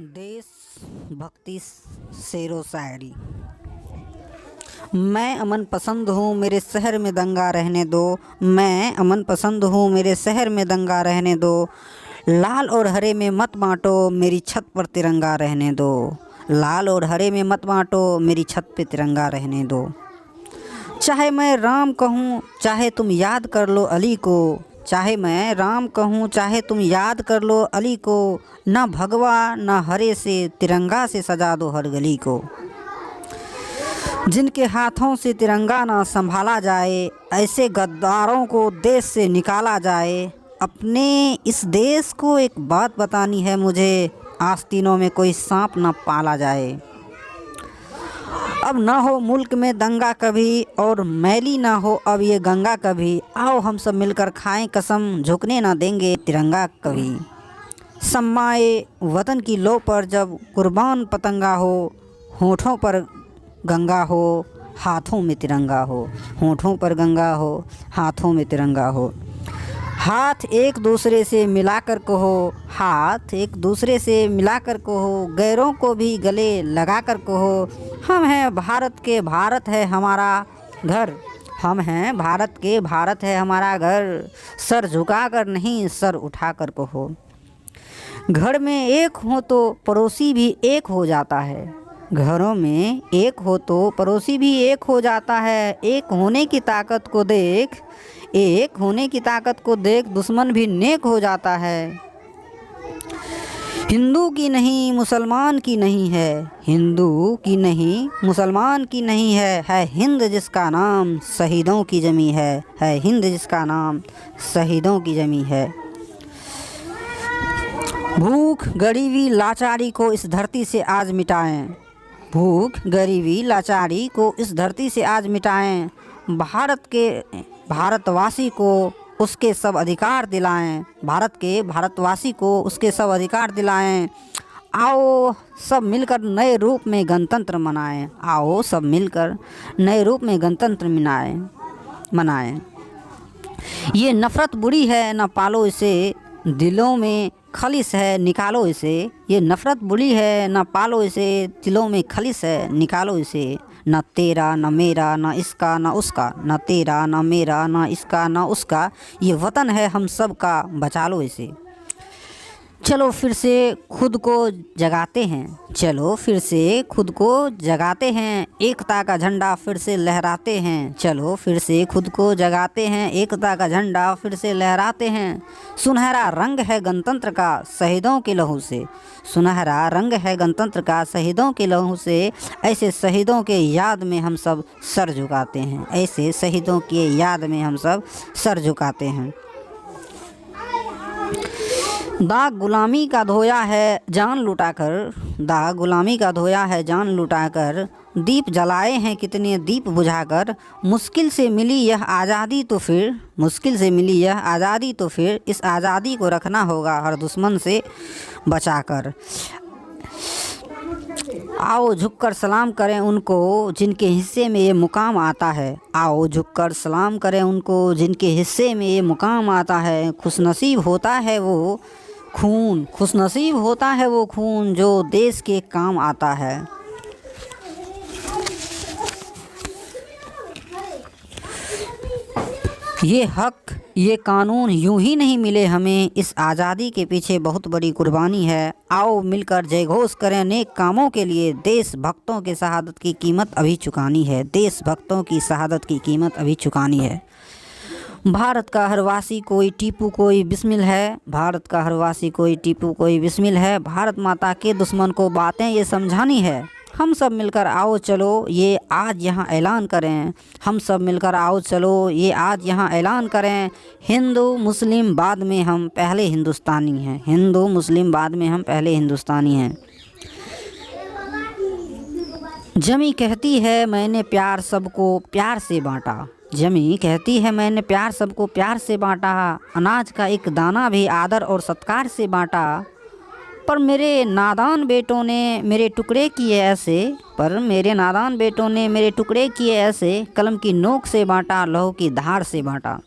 देश भक्ति शेरो शायरी। मैं अमन पसंद हूँ, मेरे शहर में दंगा रहने दो। मैं अमन पसंद हूँ, मेरे शहर में दंगा रहने दो। लाल और हरे में मत बाँटो, मेरी छत पर तिरंगा रहने दो। लाल और हरे में मत बाँटो, मेरी छत पे तिरंगा रहने दो। चाहे मैं राम कहूँ, चाहे तुम याद कर लो अली को। चाहे मैं राम कहूँ, चाहे तुम याद कर लो अली को। ना भगवा ना हरे से तिरंगा से सजा दो हर गली को। जिनके हाथों से तिरंगा ना संभाला जाए, ऐसे गद्दारों को देश से निकाला जाए। अपने इस देश को एक बात बतानी है मुझे, आस्तीनों में कोई सांप ना पाला जाए। अब ना हो मुल्क में दंगा कभी, और मैली ना हो अब ये गंगा कभी। आओ हम सब मिलकर खाएं कसम, झुकने ना देंगे तिरंगा कभी। सम्माए वतन की लो पर जब कुर्बान पतंगा हो, होठों पर गंगा हो हाथों में तिरंगा हो। होठों पर गंगा हो हाथों में तिरंगा हो। हाथ एक दूसरे से मिलाकर कहो, हाथ एक दूसरे से मिलाकर कहो। गैरों को भी गले लगाकर कहो, हम हैं भारत के, भारत है हमारा घर। हम हैं भारत के, भारत है हमारा घर। सर झुकाकर नहीं, सर उठाकर कहो। घर में एक हो तो पड़ोसी भी एक हो जाता है। घरों में एक हो तो पड़ोसी भी एक हो जाता है। एक होने की ताकत को देख, एक होने की ताकत को देख दुश्मन भी नेक हो जाता है। हिंदू की नहीं मुसलमान की नहीं है, हिंदू की नहीं मुसलमान की नहीं है हिंद जिसका नाम शहीदों की जमी है हिंद जिसका नाम शहीदों की जमी है। भूख गरीबी लाचारी को इस धरती से आज मिटाएं। भूख गरीबी लाचारी को इस धरती से आज मिटाएं। भारत के भारतवासी को उसके सब अधिकार दिलाएं। भारत के भारतवासी को उसके सब अधिकार दिलाएं। आओ सब मिलकर नए रूप में गणतंत्र मनाएं। आओ सब मिलकर नए रूप में गणतंत्र मनाएं। ये नफ़रत बुरी है, न पालो इसे, दिलों में खलिश है निकालो इसे। ये नफ़रत बुरी है, न पालो इसे, दिलों में खलिश है निकालो इसे। न तेरा न मेरा न इसका न उसका, न तेरा न मेरा न इसका न उसका। ये वतन है हम सब का, बचा लो इसे। चलो फिर से खुद को जगाते हैं, चलो फिर से खुद को जगाते हैं। एकता का झंडा फिर से लहराते हैं। चलो फिर से खुद को जगाते हैं, एकता का झंडा फिर से लहराते हैं। सुनहरा रंग है गणतंत्र का शहीदों के लहू से, सुनहरा रंग है गणतंत्र का शहीदों के लहू से। ऐसे शहीदों के याद में हम सब सर झुकाते हैं, ऐसे शहीदों के याद में हम सब सर झुकाते हैं। दाग गुलामी का धोया है जान लुटाकर, दाग गुलामी का धोया है जान लुटाकर। दीप जलाए हैं कितने दीप बुझाकर। मुश्किल से मिली यह आज़ादी तो फिर, मुश्किल से मिली यह आज़ादी तो फिर, इस आज़ादी को रखना होगा हर दुश्मन से बचाकर। आओ झुककर सलाम करें उनको जिनके हिस्से में ये मुकाम आता है। आओ झुककर सलाम करें उनको जिनके हिस्से में ये मुकाम आता है। खुशनसीब होता है वो खून, खुशनसीब होता है वो खून जो देश के काम आता है। ये हक ये कानून यूं ही नहीं मिले हमें, इस आज़ादी के पीछे बहुत बड़ी कुर्बानी है। आओ मिलकर जय घोष करें नेक कामों के लिए। देश भक्तों के शहादत की कीमत अभी चुकानी है, देश भक्तों की शहादत की कीमत अभी चुकानी है। भारत का हर वासी कोई टीपू कोई बिस्मिल है, भारत का हर वासी कोई टीपू कोई बिस्मिल है। भारत माता के दुश्मन को बातें ये समझानी है। हम सब मिलकर आओ चलो ये आज यहाँ ऐलान करें, हम सब मिलकर आओ चलो ये आज यहाँ ऐलान करें। हिंदू मुस्लिम बाद में हम पहले हिंदुस्तानी हैं, हिंदू मुस्लिम बाद में हम पहले हिंदुस्तानी हैं। जमी कहती है मैंने प्यार सबको प्यार से बांटा, जमी कहती है मैंने प्यार सबको प्यार से बांटा। अनाज का एक दाना भी आदर और सत्कार से बांटा। पर मेरे नादान बेटों ने मेरे टुकड़े किए ऐसे, पर मेरे नादान बेटों ने मेरे टुकड़े किए ऐसे। कलम की नोक से बांटा, लहू की धार से बांटा।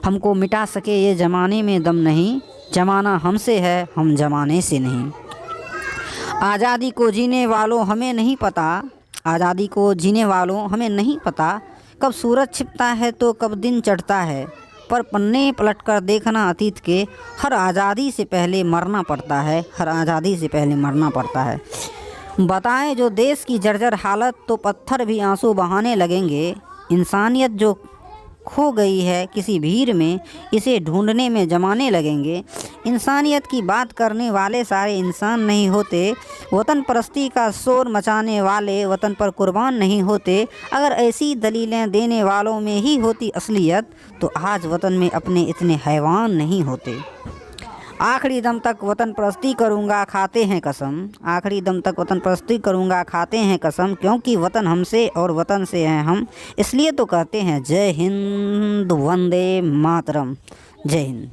हमको मिटा सके ये ज़माने में दम नहीं, ज़माना हमसे है हम ज़माने से नहीं। आज़ादी को जीने वालों हमें नहीं पता, आज़ादी को जीने वालों हमें नहीं पता, कब सूरज छिपता है तो कब दिन चढ़ता है। पर पन्ने पलटकर देखना अतीत के, हर आज़ादी से पहले मरना पड़ता है, हर आज़ादी से पहले मरना पड़ता है। बताएं जो देश की जर्जर हालत, तो पत्थर भी आंसू बहाने लगेंगे। इंसानियत जो खो गई है किसी भीड़ में, इसे ढूंढने में जमाने लगेंगे। इंसानियत की बात करने वाले सारे इंसान नहीं होते, वतन परस्ती का शोर मचाने वाले वतन पर कुर्बान नहीं होते। अगर ऐसी दलीलें देने वालों में ही होती असलियत, तो आज वतन में अपने इतने हैवान नहीं होते। आखिरी दम तक वतन परस्ती करूँगा खाते हैं कसम, आखिरी दम तक वतन परस्ती करूँगा खाते हैं कसम, क्योंकि वतन हमसे और वतन से हैं हम, इसलिए तो कहते हैं जय हिंद वंदे मातरम। जय हिंद।